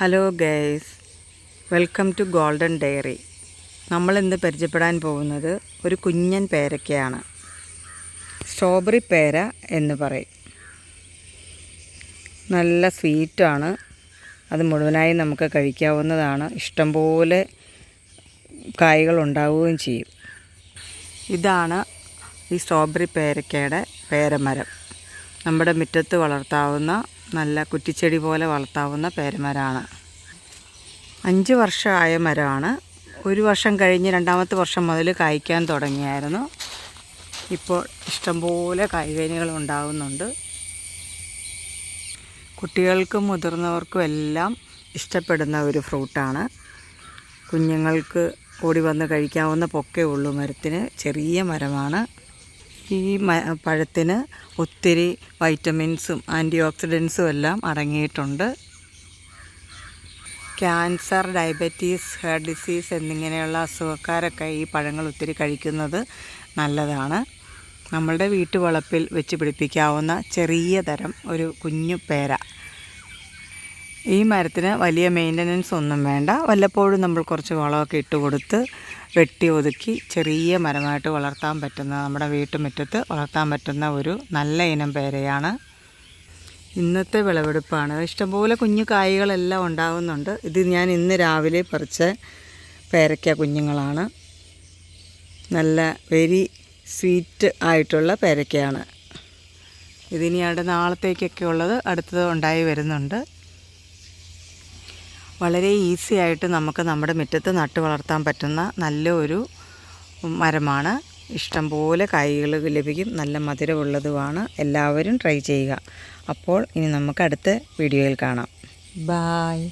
Hello guys, welcome to golden diary. നമ്മളിന്ന് പരിചയപ്പെടാൻ പോകുന്നത് ഒരു കുഞ്ഞൻ പേരയ്ക്കയാണ്. സ്ട്രോബെറി പേര എന്ന് പറയും. നല്ല സ്വീറ്റാണ്. അത് മുഴുവനായി നമുക്ക് കഴിക്കാവുന്നതാണ്. ഇഷ്ടംപോലെ കായ്കൾ ഉണ്ടാവുകയും ചെയ്യും. ഇതാണ് ഈ സ്ട്രോബെറി പേരയ്ക്കയുടെ പേരമരം. നമ്മുടെ മുറ്റത്ത് വളർത്താവുന്ന നല്ല കുറ്റിച്ചെടി പോലെ വളർത്താവുന്ന പേരമരമാണ്. 5 വർഷമായ മരമാണ്. 1 വർഷം കഴിഞ്ഞ് 2ാമത്തെ വർഷം മുതൽ കായ്ക്കാൻ തുടങ്ങിയായിരുന്നു. ഇപ്പോൾ ഇഷ്ടംപോലെ കായ്കനികൾ ഉണ്ടാകുന്നുണ്ട്. കുട്ടികൾക്കും മുതിർന്നവർക്കും എല്ലാം ഇഷ്ടപ്പെടുന്ന ഒരു ഫ്രൂട്ടാണ്. കുഞ്ഞുങ്ങൾക്ക് ഓടി വന്ന് കഴിക്കാവുന്ന പൊക്കേ ഉള്ളൂ മരത്തിന്. ചെറിയ മരമാണ്. ഈ പഴത്തിന് ഒത്തിരി വൈറ്റമിൻസും ആൻറ്റി ഓക്സിഡൻസും എല്ലാം അടങ്ങിയിട്ടുണ്ട്. ക്യാൻസർ, ഡയബറ്റീസ്, ഹാർട്ട് ഡിസീസ് എന്നിങ്ങനെയുള്ള അസുഖക്കാരൊക്കെ ഈ പഴങ്ങൾ ഒത്തിരി കഴിക്കുന്നത് നല്ലതാണ്. നമ്മളുടെ വീട്ടുവളപ്പിൽ വെച്ച് പിടിപ്പിക്കാവുന്ന ചെറിയ തരം ഒരു കുഞ്ഞു പേര. ഈ മരത്തിന് വലിയ മെയിൻ്റനൻസ് ഒന്നും വേണ്ട. വല്ലപ്പോഴും നമ്മൾ കുറച്ച് വളമൊക്കെ ഇട്ട് കൊടുത്ത് വെട്ടി ഒതുക്കി ചെറിയ മരമായിട്ട് വളർത്താൻ പറ്റുന്ന, നമ്മുടെ വീട്ടുമുറ്റത്ത് വളർത്താൻ പറ്റുന്ന ഒരു നല്ല ഇനം പേരയാണ്. ഇന്നത്തെ വിളവെടുപ്പാണ്. ഇഷ്ടംപോലെ കുഞ്ഞു കായ്കളെല്ലാം ഉണ്ടാകുന്നുണ്ട്. ഇത് ഞാൻ ഇന്ന് രാവിലെ പറിച്ച പേരയ്ക്ക കുഞ്ഞുങ്ങളാണ്. നല്ല വെരി സ്വീറ്റ് ആയിട്ടുള്ള പേരയ്ക്കയാണ്. ഇതിനി നാളത്തേക്കൊക്കെ ഉള്ളത് അടുത്തത് ഉണ്ടായി വരുന്നുണ്ട്. വളരെ ഈസി ആയിട്ട് നമുക്ക് നമ്മുടെ മുറ്റത്ത് നട്ട് വളർത്താൻ പറ്റുന്ന നല്ലൊരു മരമാണ്. ഇഷ്ടംപോലെ കായ്കൾ ലഭിക്കും. നല്ല മധുരമുള്ളതുമാണ്. എല്ലാവരും ട്രൈ ചെയ്യുക. അപ്പോൾ ഇനി നമുക്ക് അടുത്ത വീഡിയോയിൽ കാണാം. ബായ്.